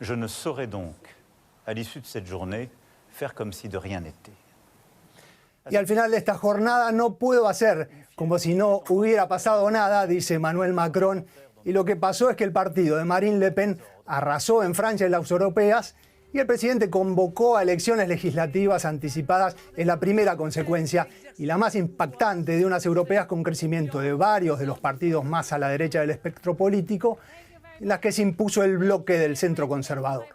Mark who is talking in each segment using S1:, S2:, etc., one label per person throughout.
S1: Je ne saurais donc, à l'issue de cette journée, faire comme si de rien n'était.
S2: Y al final de esta jornada no puedo hacer como si no hubiera pasado nada, dice Emmanuel Macron. Y lo que pasó es que el partido de Marine Le Pen arrasó en Francia en las europeas y el presidente convocó a elecciones legislativas anticipadas. Es la primera consecuencia y la más impactante de unas europeas con crecimiento de varios de los partidos más a la derecha del espectro político, en las que se impuso el bloque del centro conservador.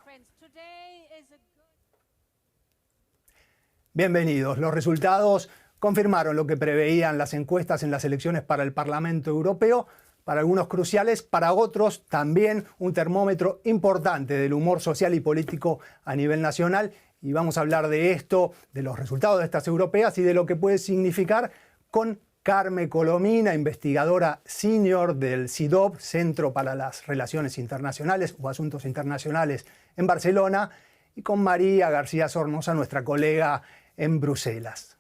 S2: Bienvenidos. Los resultados confirmaron lo que preveían las encuestas en las elecciones para el Parlamento Europeo. Para algunos cruciales, para otros también un termómetro importante del humor social y político a nivel nacional. Y vamos a hablar de esto, de los resultados de estas europeas y de lo que puede significar con Carme Colomina, investigadora senior del CIDOB, Centro para las Relaciones Internacionales o Asuntos Internacionales en Barcelona, y con María García Sornosa, nuestra colega en Bruselas.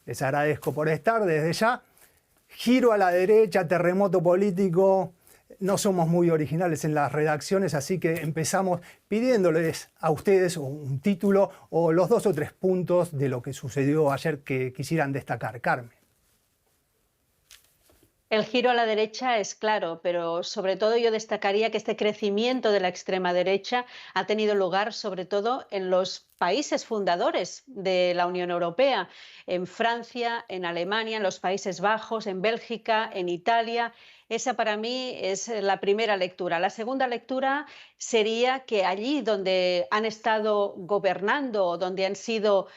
S2: Les agradezco por estar desde ya. Giro a la derecha, terremoto político. No somos muy originales en las redacciones, así que empezamos pidiéndoles a ustedes un título o los 2 o 3 puntos de lo que sucedió ayer que quisieran destacar. Carmen.
S3: El giro a la derecha es claro, pero sobre todo yo destacaría que este crecimiento de la extrema derecha ha tenido lugar sobre todo en los países fundadores de la Unión Europea, en Francia, en Alemania, en los Países Bajos, en Bélgica, en Italia. Esa para mí es la primera lectura. La segunda lectura sería que allí donde han estado gobernando, donde han sido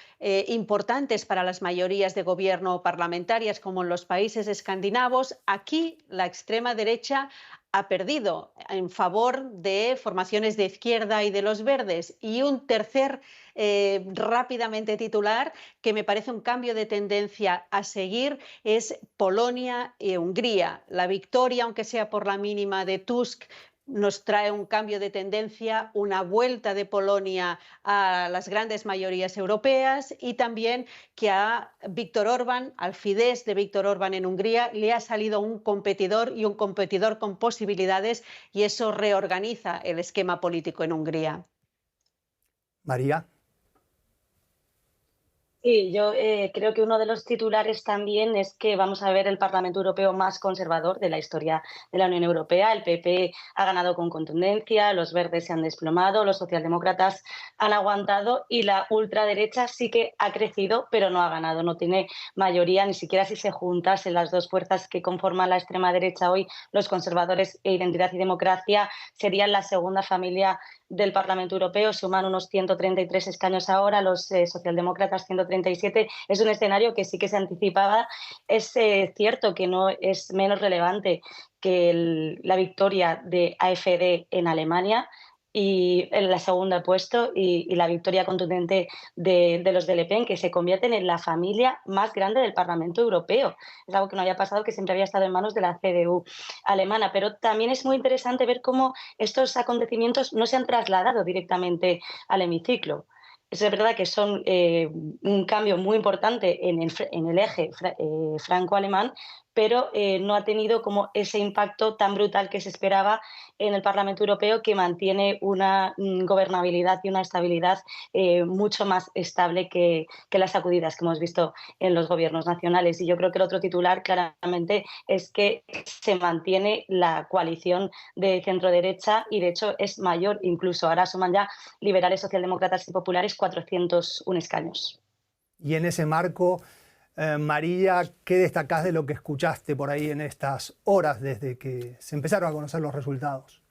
S3: importantes para las mayorías de gobierno parlamentarias, como en los países escandinavos, aquí la extrema derecha ha perdido en favor de formaciones de izquierda y de los verdes. Y un tercer rápidamente titular, que me parece un cambio de tendencia a seguir, es Polonia y Hungría. La victoria, aunque sea por la mínima, de Tusk nos trae un cambio de tendencia, una vuelta de Polonia a las grandes mayorías europeas, y también que a Viktor Orbán, al Fidesz de Viktor Orbán en Hungría, le ha salido un competidor, y un competidor con posibilidades, y eso reorganiza el esquema político en Hungría.
S2: María.
S4: Sí, yo creo que uno de los titulares también es que vamos a ver el Parlamento Europeo más conservador de la historia de la Unión Europea. El PP ha ganado con contundencia, los verdes se han desplomado, los socialdemócratas han aguantado y la ultraderecha sí que ha crecido, pero no ha ganado, no tiene mayoría, ni siquiera si se juntasen las dos fuerzas que conforman la extrema derecha hoy, los conservadores e Identidad y Democracia, serían la segunda familia del Parlamento Europeo, suman unos 133 escaños ahora, los socialdemócratas 137. Es un escenario que sí que se anticipaba. Es cierto que no es menos relevante que la victoria de AfD en Alemania y en la segunda puesto y la victoria contundente de los de Le Pen, que se convierten en la familia más grande del Parlamento Europeo. Es algo que no había pasado, que siempre había estado en manos de la CDU alemana. Pero también es muy interesante ver cómo estos acontecimientos no se han trasladado directamente al hemiciclo. Es verdad que son un cambio muy importante en el eje franco-alemán, pero no ha tenido como ese impacto tan brutal que se esperaba en el Parlamento Europeo, que mantiene una gobernabilidad y una estabilidad mucho más estable que las sacudidas que hemos visto en los gobiernos nacionales. Y yo creo que el otro titular claramente es que se mantiene la coalición de centro-derecha y de hecho es mayor incluso. Ahora suman ya liberales, socialdemócratas y populares 401 escaños.
S2: Y en ese marco, María, ¿qué destacás de lo que escuchaste por ahí en estas horas desde que se empezaron a conocer los resultados?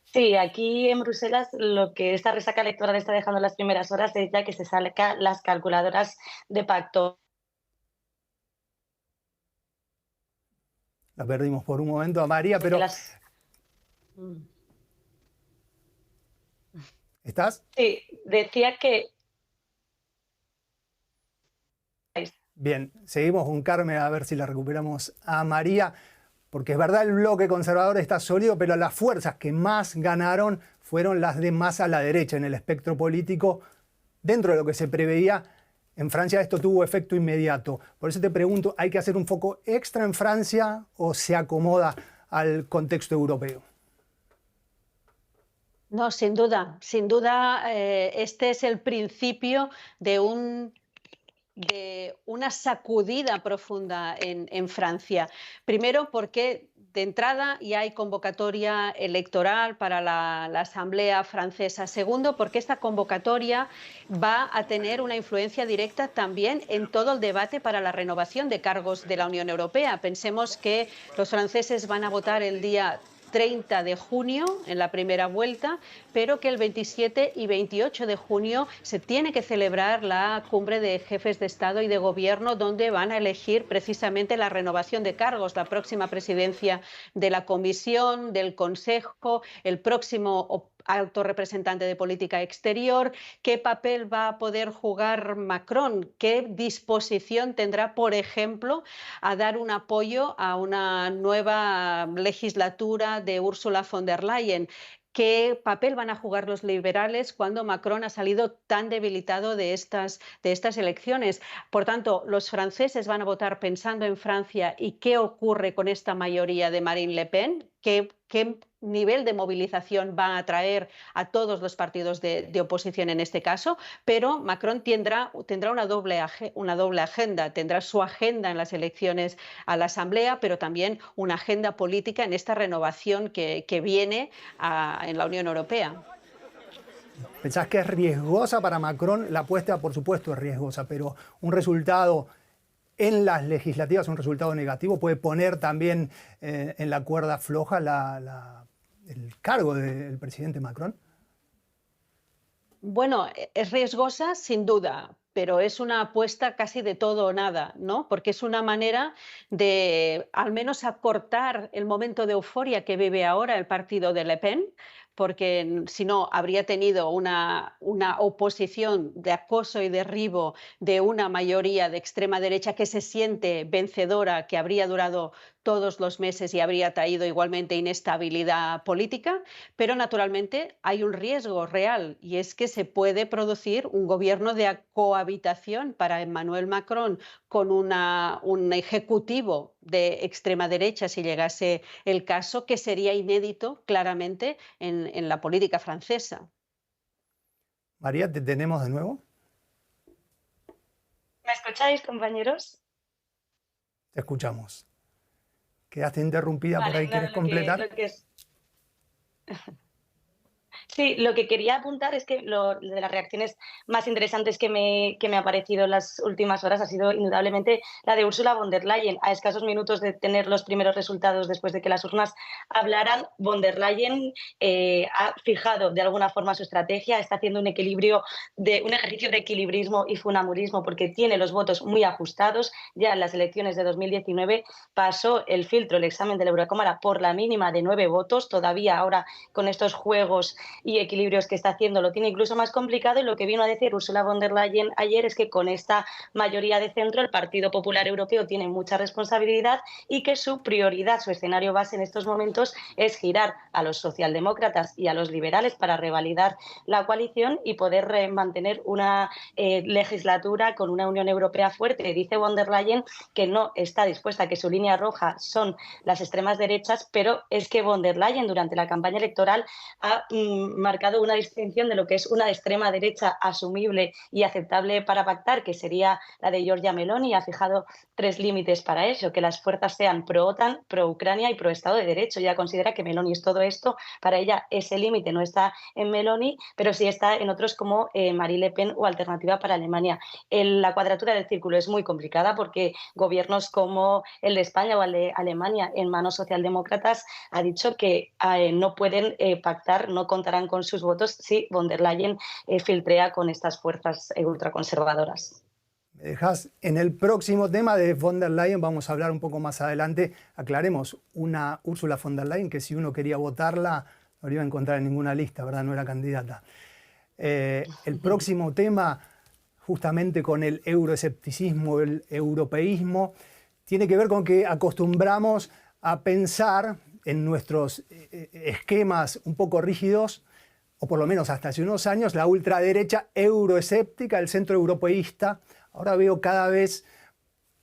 S4: Sí, aquí en Bruselas lo que esta resaca electoral está dejando en las primeras horas es ya que se sacan las calculadoras de pacto.
S2: La perdimos por un momento a María, pero... ¿Estás?
S4: Sí, decía que...
S2: Bien, seguimos con Carmen a ver si la recuperamos a María, porque es verdad, el bloque conservador está sólido, pero las fuerzas que más ganaron fueron las de más a la derecha en el espectro político. Dentro de lo que se preveía, en Francia esto tuvo efecto inmediato. Por eso te pregunto, ¿hay que hacer un foco extra en Francia o se acomoda al contexto europeo?
S3: No, sin duda, sin duda, este es el principio de una sacudida profunda en Francia. Primero, porque de entrada ya hay convocatoria electoral para la Asamblea francesa. Segundo, porque esta convocatoria va a tener una influencia directa también en todo el debate para la renovación de cargos de la Unión Europea. Pensemos que los franceses van a votar el día 30 de junio en la primera vuelta, pero que el 27 y 28 de junio se tiene que celebrar la cumbre de jefes de Estado y de Gobierno, donde van a elegir precisamente la renovación de cargos, la próxima presidencia de la Comisión, del Consejo, el próximo alto representante de política exterior, qué papel va a poder jugar Macron, qué disposición tendrá, por ejemplo, a dar un apoyo a una nueva legislatura de Ursula von der Leyen. ¿Qué papel van a jugar los liberales cuando Macron ha salido tan debilitado de estas elecciones? Por tanto, los franceses van a votar pensando en Francia y qué ocurre con esta mayoría de Marine Le Pen, qué nivel de movilización va a traer a todos los partidos de oposición en este caso, pero Macron tendrá una doble agenda, tendrá su agenda en las elecciones a la Asamblea, pero también una agenda política en esta renovación que viene en la Unión Europea.
S2: ¿Pensás que es riesgosa para Macron? La apuesta, por supuesto, es riesgosa, pero un resultado en las legislativas, un resultado negativo, puede poner también en la cuerda floja el cargo del presidente Macron.
S3: Bueno, es riesgosa sin duda, pero es una apuesta casi de todo o nada, ¿no? Porque es una manera de al menos acortar el momento de euforia que vive ahora el partido de Le Pen, porque si no habría tenido una oposición de acoso y derribo de una mayoría de extrema derecha que se siente vencedora, que habría durado todos los meses y habría traído igualmente inestabilidad política, pero naturalmente hay un riesgo real y es que se puede producir un gobierno de cohabitación para Emmanuel Macron con un ejecutivo de extrema derecha si llegase el caso, que sería inédito claramente en la política francesa.
S2: María, ¿te tenemos de nuevo?
S4: ¿Me escucháis, compañeros?
S2: Te escuchamos. Quedaste interrumpida por ahí, ¿quieres completar?
S4: Sí, lo que quería apuntar es que de las reacciones más interesantes que me ha parecido en las últimas horas ha sido indudablemente la de Ursula von der Leyen. A escasos minutos de tener los primeros resultados después de que las urnas hablaran, von der Leyen ha fijado de alguna forma su estrategia, está haciendo un ejercicio de equilibrismo y funamurismo porque tiene los votos muy ajustados. Ya en las elecciones de 2019 pasó el filtro, el examen de la Eurocámara por la mínima de 9 votos. Todavía ahora con estos juegos y equilibrios que está haciendo lo tiene incluso más complicado, y lo que vino a decir Ursula von der Leyen ayer es que con esta mayoría de centro el Partido Popular Europeo tiene mucha responsabilidad y que su prioridad, su escenario base en estos momentos es girar a los socialdemócratas y a los liberales para revalidar la coalición y poder mantener una legislatura con una Unión Europea fuerte. Dice von der Leyen que no está dispuesta, que su línea roja son las extremas derechas, pero es que von der Leyen durante la campaña electoral ha marcado una distinción de lo que es una extrema derecha asumible y aceptable para pactar, que sería la de Giorgia Meloni. Ha fijado 3 límites para eso: que las fuerzas sean pro-OTAN, pro-Ucrania y pro-Estado de Derecho. Ella considera que Meloni es todo esto. Para ella ese límite no está en Meloni, pero sí está en otros como Marine Le Pen o Alternativa para Alemania. La cuadratura del círculo es muy complicada porque gobiernos como el de España o el de Alemania en manos socialdemócratas ha dicho que no pueden pactar, no contarán con sus votos si von der Leyen filtrea con estas fuerzas ultraconservadoras.
S2: Me dejas en el próximo tema de von der Leyen, vamos a hablar un poco más adelante. Aclaremos, una Ursula von der Leyen que si uno quería votarla no la iba a encontrar en ninguna lista, ¿verdad? No era candidata. El próximo tema, justamente con el euroescepticismo, el europeísmo, tiene que ver con que acostumbramos a pensar en nuestros esquemas un poco rígidos, o por lo menos hasta hace unos años, la ultraderecha euroescéptica, el centro europeísta. Ahora veo cada vez,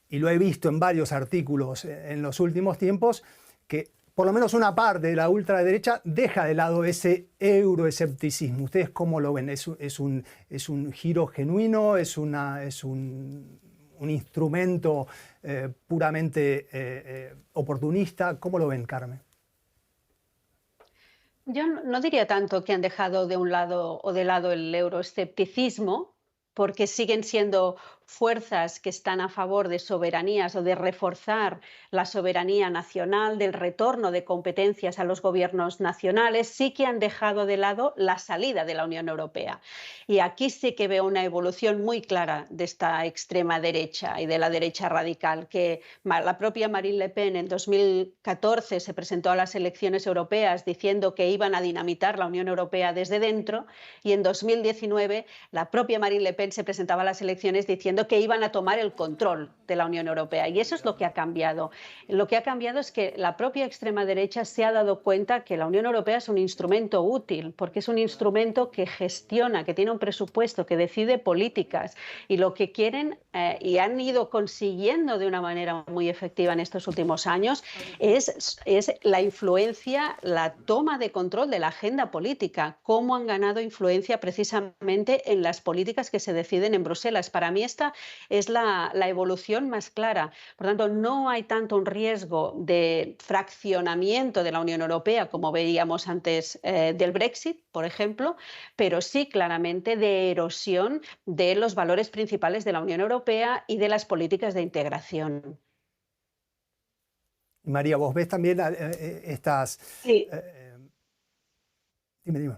S2: y lo he visto en varios artículos en los últimos tiempos, que por lo menos una parte de la ultraderecha deja de lado ese euroescepticismo. ¿Ustedes cómo lo ven? ¿Es un giro genuino? ¿Es un instrumento puramente oportunista? ¿Cómo lo ven, Carmen?
S3: Yo no diría tanto que han dejado de un lado o de lado el euroescepticismo, porque siguen siendo fuerzas que están a favor de soberanías o de reforzar la soberanía nacional, del retorno de competencias a los gobiernos nacionales. Sí que han dejado de lado la salida de la Unión Europea. Y aquí sí que veo una evolución muy clara de esta extrema derecha y de la derecha radical, que la propia Marine Le Pen en 2014 se presentó a las elecciones europeas diciendo que iban a dinamitar la Unión Europea desde dentro, y en 2019 la propia Marine Le Pen se presentaba a las elecciones diciendo que iban a tomar el control de la Unión Europea. Y eso es lo que ha cambiado. Lo que ha cambiado es que la propia extrema derecha se ha dado cuenta que la Unión Europea es un instrumento útil, porque es un instrumento que gestiona, que tiene un presupuesto, que decide políticas, y lo que quieren y han ido consiguiendo de una manera muy efectiva en estos últimos años es la influencia, la toma de control de la agenda política, cómo han ganado influencia precisamente en las políticas que se deciden en Bruselas. Para mí esta es la evolución más clara. Por tanto, no hay tanto un riesgo de fraccionamiento de la Unión Europea como veíamos antes del Brexit, por ejemplo, pero sí claramente de erosión de los valores principales de la Unión Europea y de las políticas de integración.
S2: María, ¿vos ves también estas...
S4: Sí.
S2: Dime.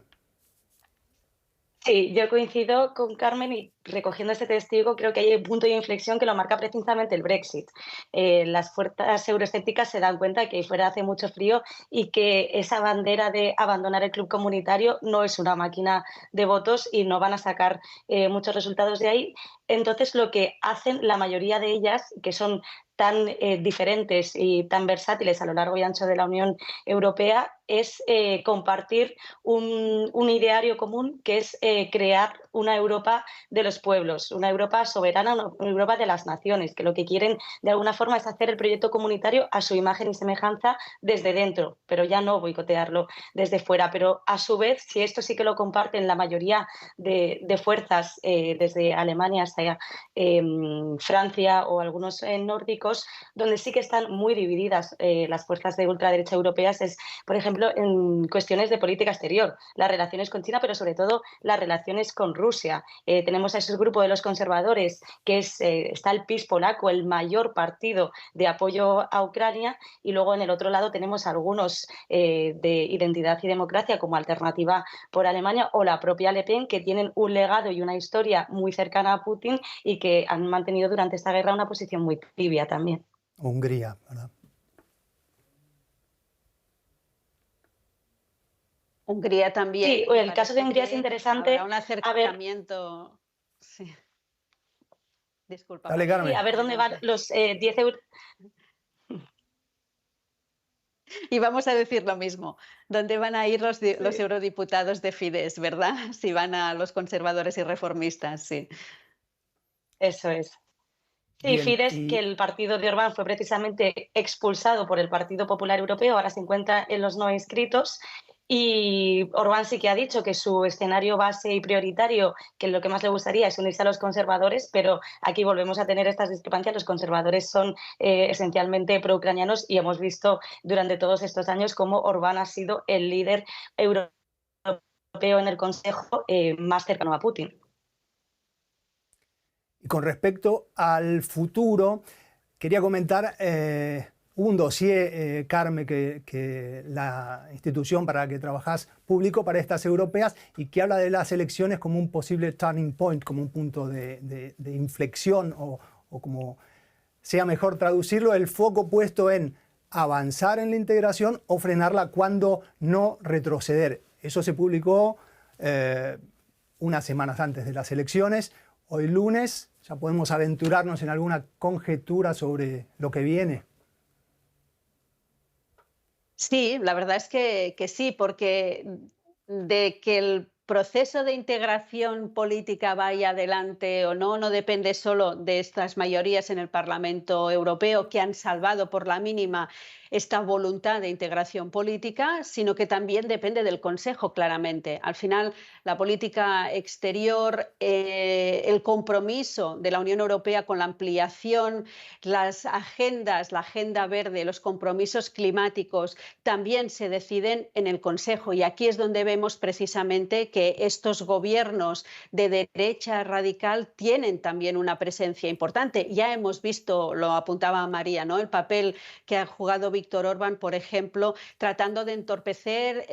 S4: Sí, yo coincido con Carmen y recogiendo este testigo creo que hay un punto de inflexión que lo marca precisamente el Brexit. Las fuerzas euroescépticas se dan cuenta de que fuera hace mucho frío y que esa bandera de abandonar el club comunitario no es una máquina de votos y no van a sacar muchos resultados de ahí. Entonces lo que hacen la mayoría de ellas, que son tan diferentes y tan versátiles a lo largo y ancho de la Unión Europea, es compartir un ideario común, que es crear una Europa de los pueblos, una Europa soberana, una Europa de las naciones, que lo que quieren de alguna forma es hacer el proyecto comunitario a su imagen y semejanza desde dentro, pero ya no boicotearlo desde fuera. Pero a su vez, si esto sí que lo comparten la mayoría de fuerzas, desde Alemania hasta Francia o algunos nórdicos, donde sí que están muy divididas las fuerzas de ultraderecha europeas, es, por ejemplo, en cuestiones de política exterior, las relaciones con China, pero sobre todo las relaciones con Rusia. Tenemos a ese grupo de los conservadores, que está el PiS polaco, el mayor partido de apoyo a Ucrania, y luego en el otro lado tenemos algunos de Identidad y Democracia como Alternativa por Alemania, o la propia Le Pen, que tienen un legado y una historia muy cercana a Putin y que han mantenido durante esta guerra una posición muy tibia también.
S2: Hungría, ¿verdad?
S3: Hungría también.
S4: Sí, el caso de Hungría es interesante.
S3: Habrá un acercamiento. Sí. Disculpa.
S2: Dale, Carmen.
S4: Sí, a ver dónde van los 10 euros.
S3: Y vamos a decir lo mismo. ¿Dónde van a ir los eurodiputados de Fidesz, verdad? Si van a los conservadores y reformistas, sí.
S4: Eso es. Sí,
S2: Bien,
S4: Fidesz, que el partido de Orbán fue precisamente expulsado por el Partido Popular Europeo, ahora se encuentra en los no inscritos, y Orbán sí que ha dicho que su escenario base y prioritario, que lo que más le gustaría es unirse a los conservadores, pero aquí volvemos a tener estas discrepancias. Los conservadores son esencialmente pro-ucranianos y hemos visto durante todos estos años cómo Orbán ha sido el líder europeo en el Consejo más cercano a Putin.
S2: Y con respecto al futuro, quería comentar un dossier, Carmen, que la institución para la que trabajás publicó para estas europeas y que habla de las elecciones como un posible turning point, como un punto de inflexión o como sea mejor traducirlo, el foco puesto en avanzar en la integración o frenarla cuando no retroceder. Eso se publicó unas semanas antes de las elecciones. Hoy lunes ya podemos aventurarnos en alguna conjetura sobre lo que viene. Sí,
S3: la verdad es que sí, porque de que el proceso de integración política vaya adelante o no, no depende solo de estas mayorías en el Parlamento Europeo que han salvado por la mínima esta voluntad de integración política, sino que también depende del Consejo, claramente. Al final, la política exterior, el compromiso de la Unión Europea con la ampliación, las agendas, la agenda verde, los compromisos climáticos, también se deciden en el Consejo. Y aquí es donde vemos precisamente que estos gobiernos de derecha radical tienen también una presencia importante. Ya hemos visto, lo apuntaba María, ¿no?, el papel que ha jugado Víctor Orbán, por ejemplo, tratando de entorpecer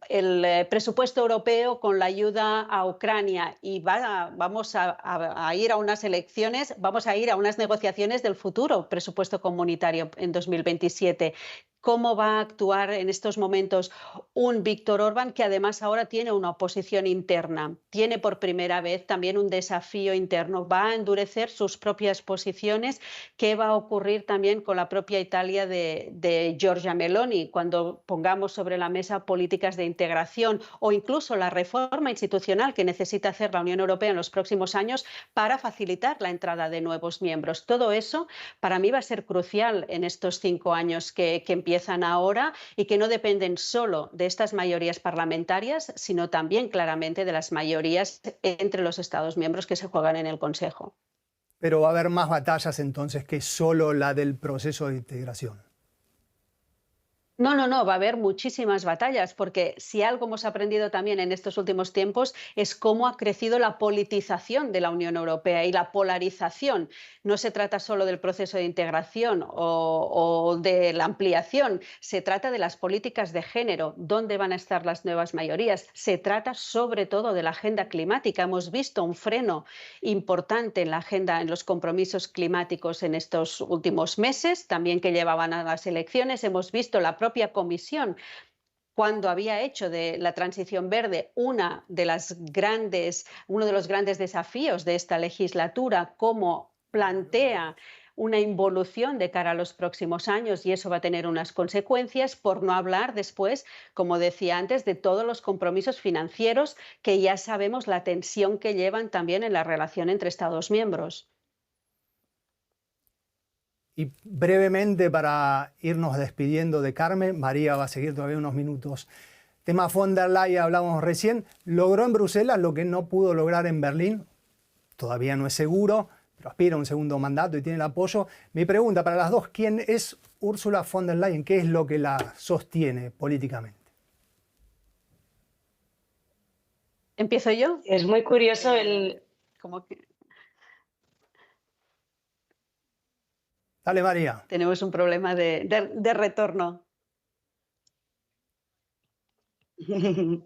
S3: el presupuesto europeo con la ayuda a Ucrania, y vamos a ir a unas elecciones, vamos a ir a unas negociaciones del futuro presupuesto comunitario en 2027. ¿Cómo va a actuar en estos momentos un Víctor Orbán que además ahora tiene una oposición interna? Tiene por primera vez también un desafío interno. Va a endurecer sus propias posiciones. ¿Qué va a ocurrir también con la propia Italia de Giorgia Meloni cuando pongamos sobre la mesa políticas de integración o incluso la reforma institucional que necesita hacer la Unión Europea en los próximos años para facilitar la entrada de nuevos miembros? Todo eso para mí va a ser crucial en estos 5 años que empiezan ahora y que no dependen solo de estas mayorías parlamentarias, sino también claramente de las mayorías entre los Estados miembros que se juegan en el Consejo.
S2: Pero va a haber más batallas entonces que solo la del proceso de integración.
S3: No, va a haber muchísimas batallas, porque si algo hemos aprendido también en estos últimos tiempos es cómo ha crecido la politización de la Unión Europea y la polarización. No se trata solo del proceso de integración o de la ampliación, se trata de las políticas de género, dónde van a estar las nuevas mayorías. Se trata sobre todo de la agenda climática. Hemos visto un freno importante en la agenda, en los compromisos climáticos en estos últimos meses, también que llevaban a las elecciones. Hemos visto la propia Comisión, cuando había hecho de la transición verde uno de los grandes desafíos de esta legislatura, cómo plantea una involución de cara a los próximos años, y eso va a tener unas consecuencias, por no hablar después, como decía antes, de todos los compromisos financieros que ya sabemos la tensión que llevan también en la relación entre Estados miembros.
S2: Y brevemente, para irnos despidiendo de Carmen, María va a seguir todavía unos minutos. Tema von der Leyen, hablamos recién, logró en Bruselas lo que no pudo lograr en Berlín. Todavía no es seguro, pero aspira a un segundo mandato y tiene el apoyo. Mi pregunta para las dos, ¿quién es Ursula von der Leyen? ¿Qué es lo que la sostiene políticamente?
S3: ¿Empiezo yo?
S4: Es muy curioso el...
S3: Como que...
S2: Dale, María.
S3: Tenemos un problema de retorno.
S4: Sí,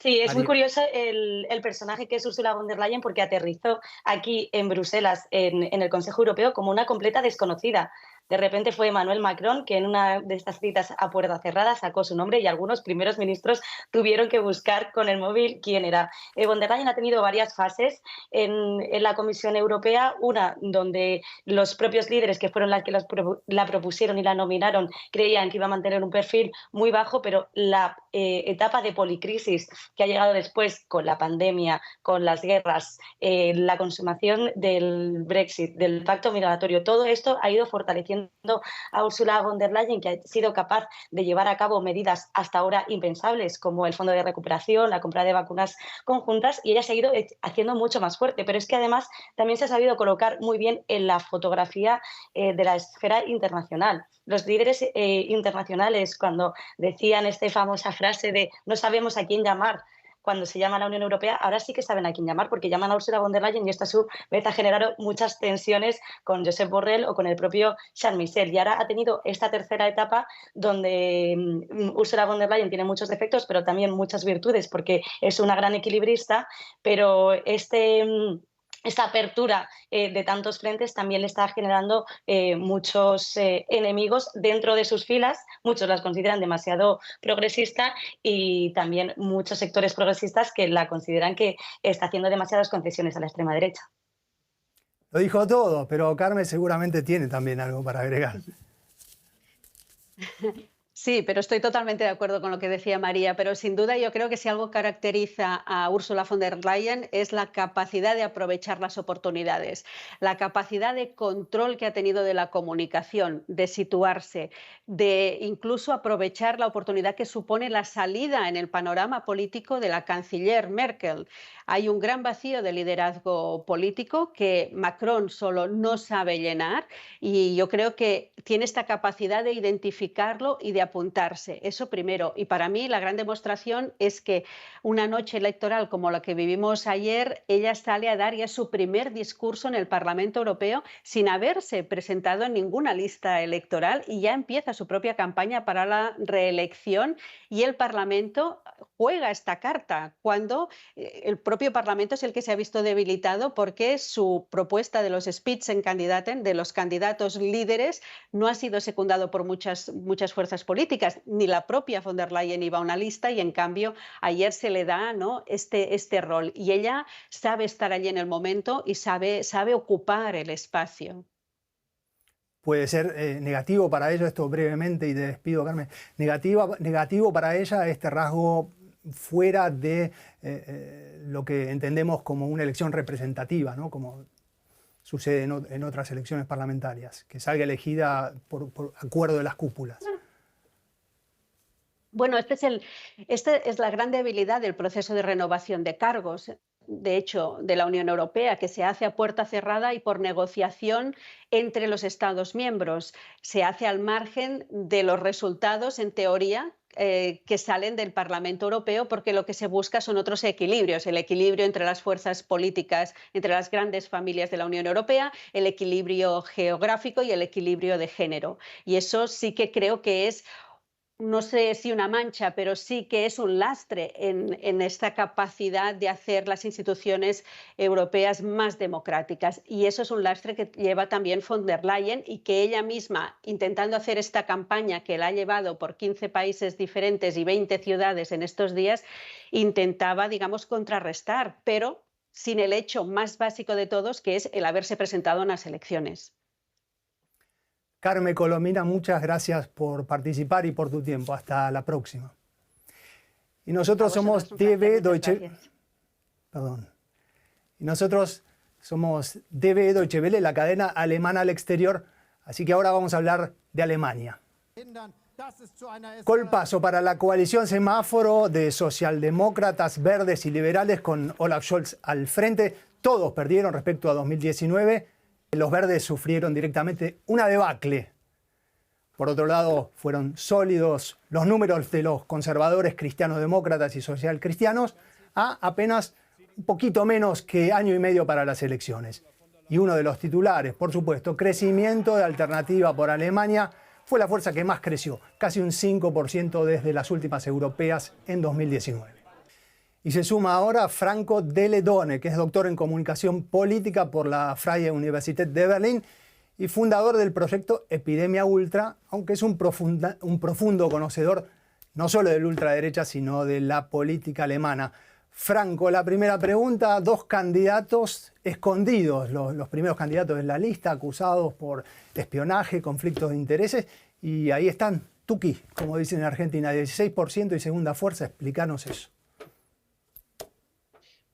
S4: es
S2: María.
S4: muy curioso el personaje que es Ursula von der Leyen, porque aterrizó aquí en Bruselas, en el Consejo Europeo, como una completa desconocida. De repente fue Emmanuel Macron, que en una de estas citas a puerta cerrada sacó su nombre y algunos primeros ministros tuvieron que buscar con el móvil quién era. Von der Leyen ha tenido varias fases en la Comisión Europea, una donde los propios líderes, que fueron las que la propusieron y la nominaron, creían que iba a mantener un perfil muy bajo, pero la etapa de policrisis que ha llegado después con la pandemia, con las guerras, la consumación del Brexit, del pacto migratorio, todo esto ha ido fortaleciendo a Ursula von der Leyen, que ha sido capaz de llevar a cabo medidas hasta ahora impensables, como el fondo de recuperación, la compra de vacunas conjuntas, y ella ha seguido haciendo mucho más fuerte. Pero es que además también se ha sabido colocar muy bien en la fotografía de la esfera internacional. Los líderes internacionales, cuando decían esta famosa frase de no sabemos a quién llamar cuando se llama a la Unión Europea, ahora sí que saben a quién llamar, porque llaman a Ursula von der Leyen, y esto a su vez ha generado muchas tensiones con Josep Borrell o con el propio Charles Michel. Y ahora ha tenido esta tercera etapa donde Ursula von der Leyen tiene muchos defectos, pero también muchas virtudes, porque es una gran equilibrista, pero esta apertura de tantos frentes también le está generando muchos enemigos dentro de sus filas. Muchos las consideran demasiado progresista y también muchos sectores progresistas que la consideran que está haciendo demasiadas concesiones a la extrema derecha.
S2: Lo dijo todo, pero Carmen seguramente tiene también algo para agregar.
S3: Sí, pero estoy totalmente de acuerdo con lo que decía María, pero sin duda yo creo que si algo caracteriza a Ursula von der Leyen es la capacidad de aprovechar las oportunidades, la capacidad de control que ha tenido de la comunicación, de situarse, de incluso aprovechar la oportunidad que supone la salida en el panorama político de la canciller Merkel. Hay un gran vacío de liderazgo político que Macron solo no sabe llenar y yo creo que tiene esta capacidad de identificarlo y de apuntarse. Eso primero. Y para mí la gran demostración es que una noche electoral como la que vivimos ayer, ella sale a dar ya su primer discurso en el Parlamento Europeo sin haberse presentado en ninguna lista electoral y ya empieza su propia campaña para la reelección y el Parlamento juega esta carta cuando el propio Parlamento es el que se ha visto debilitado porque su propuesta de los Spitzenkandidaten, de los candidatos líderes, no ha sido secundado por muchas fuerzas políticas. Ni la propia von der Leyen iba a una lista y en cambio ayer se le da, ¿no?, este rol. Y ella sabe estar allí en el momento y sabe ocupar el espacio.
S2: Puede ser negativo para ella, esto brevemente y te despido, Carmen, negativo para ella este rasgo fuera de lo que entendemos como una elección representativa, ¿no?, como sucede en otras elecciones parlamentarias, que salga elegida por acuerdo de las cúpulas.
S3: Bueno, esta es la gran debilidad del proceso de renovación de cargos, de hecho, de la Unión Europea, que se hace a puerta cerrada y por negociación entre los Estados miembros. Se hace al margen de los resultados, en teoría, que salen del Parlamento Europeo, porque lo que se busca son otros equilibrios, el equilibrio entre las fuerzas políticas, entre las grandes familias de la Unión Europea, el equilibrio geográfico y el equilibrio de género. Y eso sí que creo que es, no sé si una mancha, pero sí que es un lastre en esta capacidad de hacer las instituciones europeas más democráticas. Y eso es un lastre que lleva también von der Leyen y que ella misma, intentando hacer esta campaña que la ha llevado por 15 países diferentes y 20 ciudades en estos días, intentaba, digamos, contrarrestar, pero sin el hecho más básico de todos, que es el haberse presentado en las elecciones.
S2: Carmen Colomina, muchas gracias por participar y por tu tiempo. Hasta la próxima. Y nosotros somos DW Deutsche... Perdón. Y nosotros somos DW Deutsche Welle, la cadena alemana al exterior. Así que ahora vamos a hablar de Alemania. Colpaso para la coalición semáforo de socialdemócratas, verdes y liberales con Olaf Scholz al frente. Todos perdieron respecto a 2019. Los verdes sufrieron directamente una debacle. Por otro lado, fueron sólidos los números de los conservadores cristianos demócratas y socialcristianos a apenas un poquito menos que año y medio para las elecciones. Y uno de los titulares, por supuesto, crecimiento de Alternativa por Alemania, fue la fuerza que más creció, casi un 5% desde las últimas europeas en 2019. Y se suma ahora Franco de Ledone, que es doctor en comunicación política por la Freie Universität de Berlín y fundador del proyecto Epidemia Ultra, aunque es un profundo conocedor no solo de la ultraderecha, sino de la política alemana. Franco, la primera pregunta, dos candidatos escondidos, los primeros candidatos en la lista, acusados por espionaje, conflictos de intereses, y ahí están, tuki, como dicen en Argentina, 16% y segunda fuerza. Explícanos eso.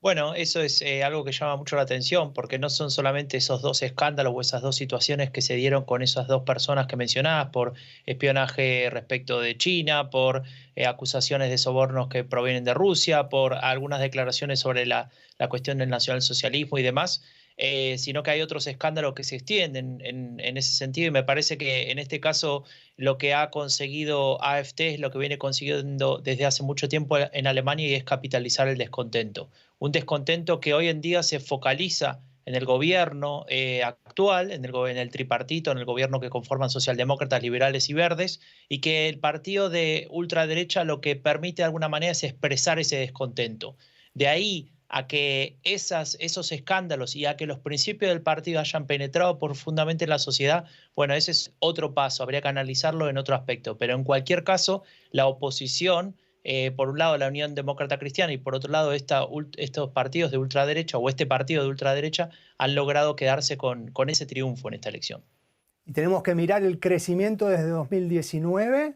S5: Bueno, eso es algo que llama mucho la atención, porque no son solamente esos dos escándalos o esas dos situaciones que se dieron con esas dos personas que mencionabas, por espionaje respecto de China, por acusaciones de sobornos que provienen de Rusia, por algunas declaraciones sobre la cuestión del nacionalsocialismo y demás, sino que hay otros escándalos que se extienden en ese sentido, y me parece que en este caso lo que ha conseguido AfD es lo que viene consiguiendo desde hace mucho tiempo en Alemania, y es capitalizar el descontento. Un descontento que hoy en día se focaliza en el gobierno actual, en el tripartito, en el gobierno que conforman socialdemócratas, liberales y verdes, y que el partido de ultraderecha lo que permite de alguna manera es expresar ese descontento. De ahí a que esos escándalos y a que los principios del partido hayan penetrado profundamente en la sociedad, bueno, ese es otro paso, habría que analizarlo en otro aspecto. Pero en cualquier caso, la oposición, por un lado la Unión Demócrata Cristiana y por otro lado estos partidos de ultraderecha o este partido de ultraderecha, han logrado quedarse con ese triunfo en esta elección.
S2: Y tenemos que mirar el crecimiento desde 2019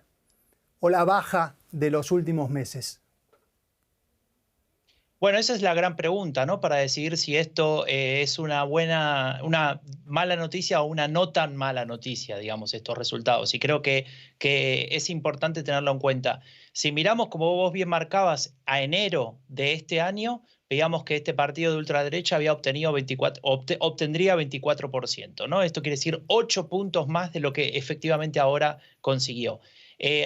S2: o la baja de los últimos meses?
S5: Bueno, esa es la gran pregunta, ¿no? Para decidir si esto es una mala noticia o una no tan mala noticia, digamos, estos resultados. Y creo que es importante tenerlo en cuenta. Si miramos, como vos bien marcabas, a enero de este año, veíamos que este partido de ultraderecha había obtenido obtendría 24%, ¿no? Esto quiere decir 8 puntos más de lo que efectivamente ahora consiguió.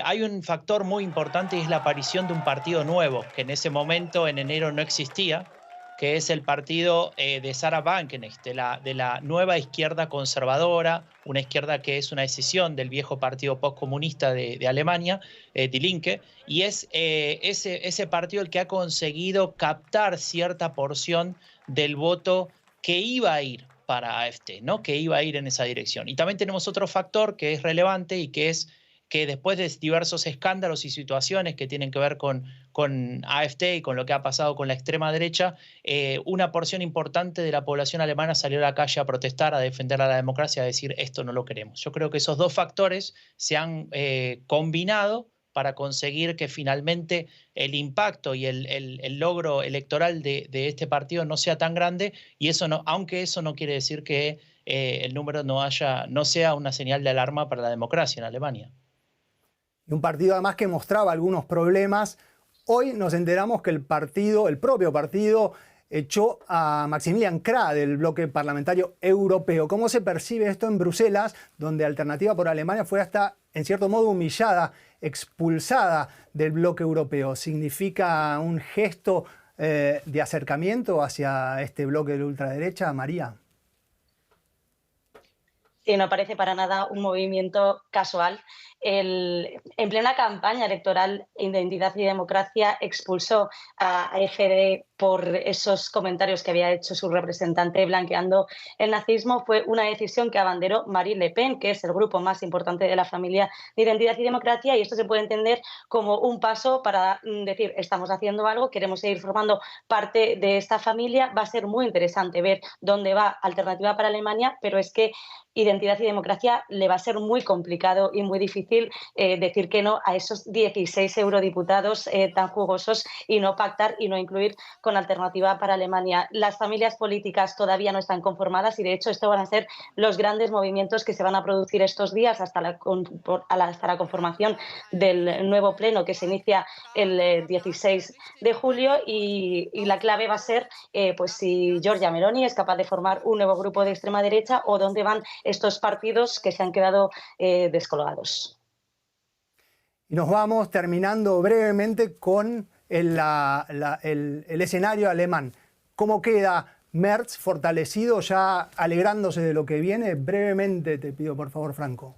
S5: Hay un factor muy importante y es la aparición de un partido nuevo, que en ese momento, en enero, no existía, que es el partido de Sarah Wagenknecht, de la nueva izquierda conservadora, una izquierda que es una decisión del viejo partido postcomunista de Alemania, Die Linke, y es ese partido el que ha conseguido captar cierta porción del voto que iba a ir para AfD, ¿no? Que iba a ir en esa dirección. Y también tenemos otro factor que es relevante y que es que después de diversos escándalos y situaciones que tienen que ver con AfD y con lo que ha pasado con la extrema derecha, una porción importante de la población alemana salió a la calle a protestar, a defender a la democracia, a decir esto no lo queremos. Yo creo que esos dos factores se han combinado para conseguir que finalmente el impacto y el logro electoral de este partido no sea tan grande, y eso no, aunque eso no quiere decir que el número no sea una señal de alarma para la democracia en Alemania.
S2: Un partido además que mostraba algunos problemas. Hoy nos enteramos que el propio partido, echó a Maximilian Krah del bloque parlamentario europeo. ¿Cómo se percibe esto en Bruselas, donde Alternativa por Alemania fue hasta, en cierto modo, humillada, expulsada del bloque europeo? ¿Significa un gesto de acercamiento hacia este bloque de la ultraderecha, María?
S4: Sí, no parece para nada un movimiento casual. En plena campaña electoral, Identidad y Democracia expulsó a AfD por esos comentarios que había hecho su representante blanqueando el nazismo. Fue una decisión que abanderó Marine Le Pen, que es el grupo más importante de la familia de Identidad y Democracia, y esto se puede entender como un paso para decir estamos haciendo algo, queremos seguir formando parte de esta familia. Va a ser muy interesante ver dónde va Alternativa para Alemania, pero es que Identidad y Democracia le va a ser muy complicado y muy difícil decir que no a esos 16 eurodiputados tan jugosos y no pactar y no incluir con Alternativa para Alemania. Las familias políticas todavía no están conformadas y de hecho estos van a ser los grandes movimientos que se van a producir estos días hasta la conformación del nuevo pleno que se inicia el 16 de julio y la clave va a ser pues si Giorgia Meloni es capaz de formar un nuevo grupo de extrema derecha o dónde van estos partidos que se han quedado descolgados.
S2: Y nos vamos terminando brevemente con el escenario alemán. ¿Cómo queda Merz fortalecido, ya alegrándose de lo que viene? Brevemente te pido, por favor, Franco.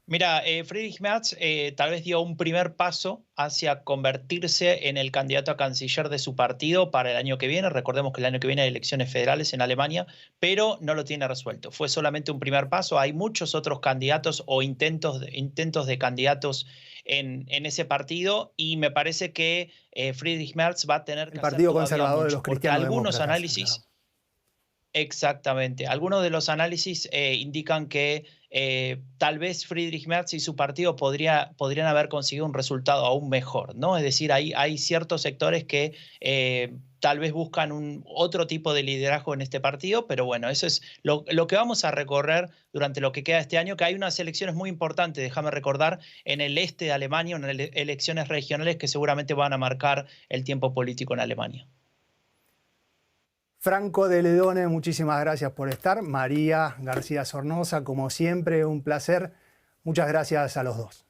S5: Mira, Friedrich Merz tal vez dio un primer paso hacia convertirse en el candidato a canciller de su partido para el año que viene. Recordemos que el año que viene hay elecciones federales en Alemania, pero no lo tiene resuelto. Fue solamente un primer paso. Hay muchos otros candidatos o intentos de candidatos en ese partido, y me parece que Friedrich Merz va a tener que hacer
S2: Partido Conservador de los Cristianos
S5: algunos análisis. Claro. Exactamente. Algunos de los análisis indican que tal vez Friedrich Merz y su partido podrían haber conseguido un resultado aún mejor, ¿no? Es decir, hay ciertos sectores que tal vez buscan otro tipo de liderazgo en este partido, pero bueno, eso es lo que vamos a recorrer durante lo que queda este año, que hay unas elecciones muy importantes, déjame recordar, en el este de Alemania, unas elecciones regionales que seguramente van a marcar el tiempo político en Alemania.
S2: Franco de Ledone, muchísimas gracias por estar. María García Sornosa, como siempre, un placer. Muchas gracias a los dos.